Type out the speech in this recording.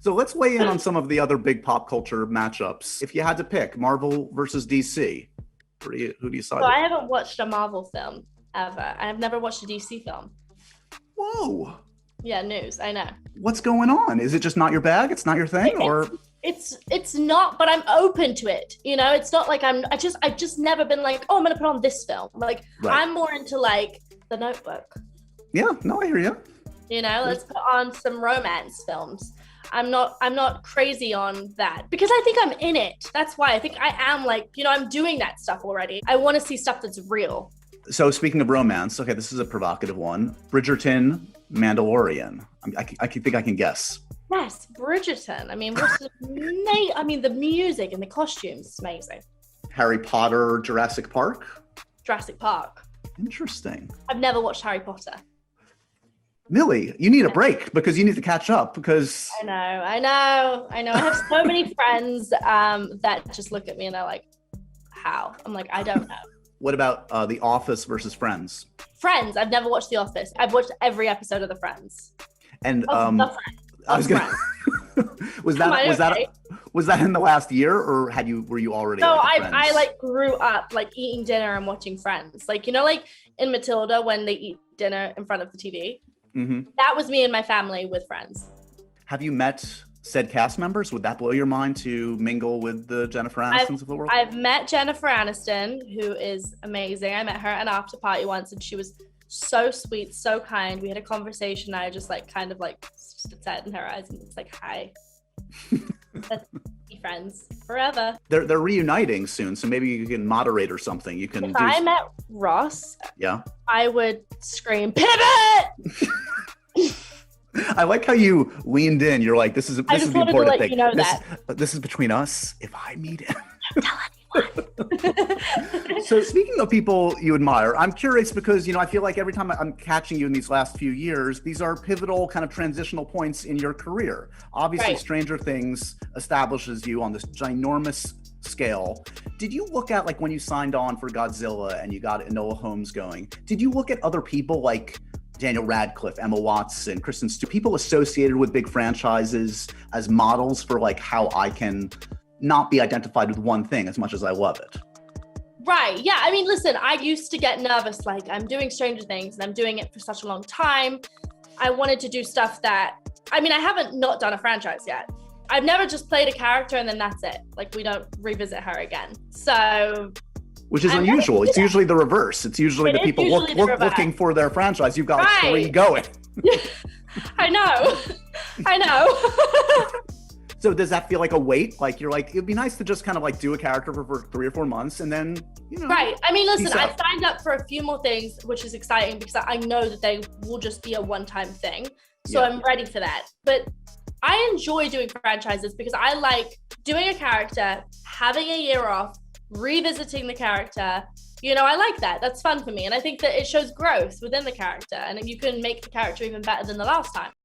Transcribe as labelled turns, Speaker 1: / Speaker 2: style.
Speaker 1: So let's weigh in on some of the other big pop culture matchups. If you had to pick Marvel versus DC, who do you side
Speaker 2: So I
Speaker 1: with?
Speaker 2: haven't watched a Marvel film ever. I have never watched a DC film.
Speaker 1: Whoa,
Speaker 2: Yeah, news. I know.
Speaker 1: what's going on? Is it just not your bag? It's not your thing, or
Speaker 2: It's not, but I'm open to it. You know, it's not like I've just never been like, oh, I'm gonna put on this film. Like
Speaker 1: right?
Speaker 2: I'm more into like The Notebook.
Speaker 1: Yeah, no, I hear you.
Speaker 2: You know, let's put on some romance films. I'm not crazy on that because I think I'm in it. That's why I think I am like, I'm doing that stuff already. I want to see stuff that's real.
Speaker 1: So speaking of romance, okay, this is a provocative one. Bridgerton, Mandalorian. I think I can guess.
Speaker 2: Yes, Bridgerton. I mean, the music and the costumes is amazing.
Speaker 1: Harry Potter, Jurassic Park.
Speaker 2: Jurassic Park.
Speaker 1: Interesting.
Speaker 2: I've never watched Harry Potter.
Speaker 1: Millie, you need a break because you need to catch up because
Speaker 2: I know. I have so many friends that just look at me and they're like, how? I'm like, I don't know.
Speaker 1: What about The Office versus Friends?
Speaker 2: Friends. I've never watched The Office. I've watched every episode of The Friends.
Speaker 1: And
Speaker 2: The Friends.
Speaker 1: I was gonna was that in the last year or were you already?
Speaker 2: No,
Speaker 1: like
Speaker 2: I like grew up like eating dinner and watching Friends. Like like in Matilda when they eat dinner in front of the TV.
Speaker 1: Mm-hmm.
Speaker 2: That was me and my family with Friends.
Speaker 1: Have you met said cast members? Would that blow your mind to mingle with the Jennifer Anistons of the world?
Speaker 2: I've met Jennifer Aniston, who is amazing. I met her at an after party once and she was so sweet, so kind. We had a conversation. I just like kind of like sat in her eyes and it's like, hi. Let's be friends forever.
Speaker 1: They're reuniting soon, so maybe you can moderate or something. You can.
Speaker 2: If I met Ross,
Speaker 1: yeah,
Speaker 2: I would scream pivot.
Speaker 1: I like how you leaned in. You're like, this is the important thing. This is between us. If I meet him,
Speaker 2: don't tell anyone.
Speaker 1: So speaking of people you admire, I'm curious because, I feel like every time I'm catching you in these last few years, these are pivotal kind of transitional points in your career. Obviously,
Speaker 2: right.
Speaker 1: Stranger Things establishes you on this ginormous scale. Did you look at, like, when you signed on for Godzilla and you got Enola Holmes going, did you look at other people like Daniel Radcliffe, Emma Watson, Kristen Stewart, people associated with big franchises as models for like how I can not be identified with one thing as much as I love it?
Speaker 2: Right. Yeah. I mean, listen, I used to get nervous. Like I'm doing Stranger Things and I'm doing it for such a long time. I wanted to do stuff that, I haven't not done a franchise yet. I've never just played a character and then that's it. Like we don't revisit her again. So.
Speaker 1: Which is unusual. It's usually the reverse. It's usually the people looking for their franchise. You've got like three going.
Speaker 2: I know.
Speaker 1: So does that feel like a weight? Like you're like, it'd be nice to just kind of like do a character for 3 or 4 months and then,
Speaker 2: Right. Listen, I've signed up for a few more things, which is exciting because I know that they will just be a one-time thing. So I'm ready for that. But I enjoy doing franchises because I like doing a character, having a year off, revisiting the character. I like that. That's fun for me. And I think that it shows growth within the character and you can make the character even better than the last time.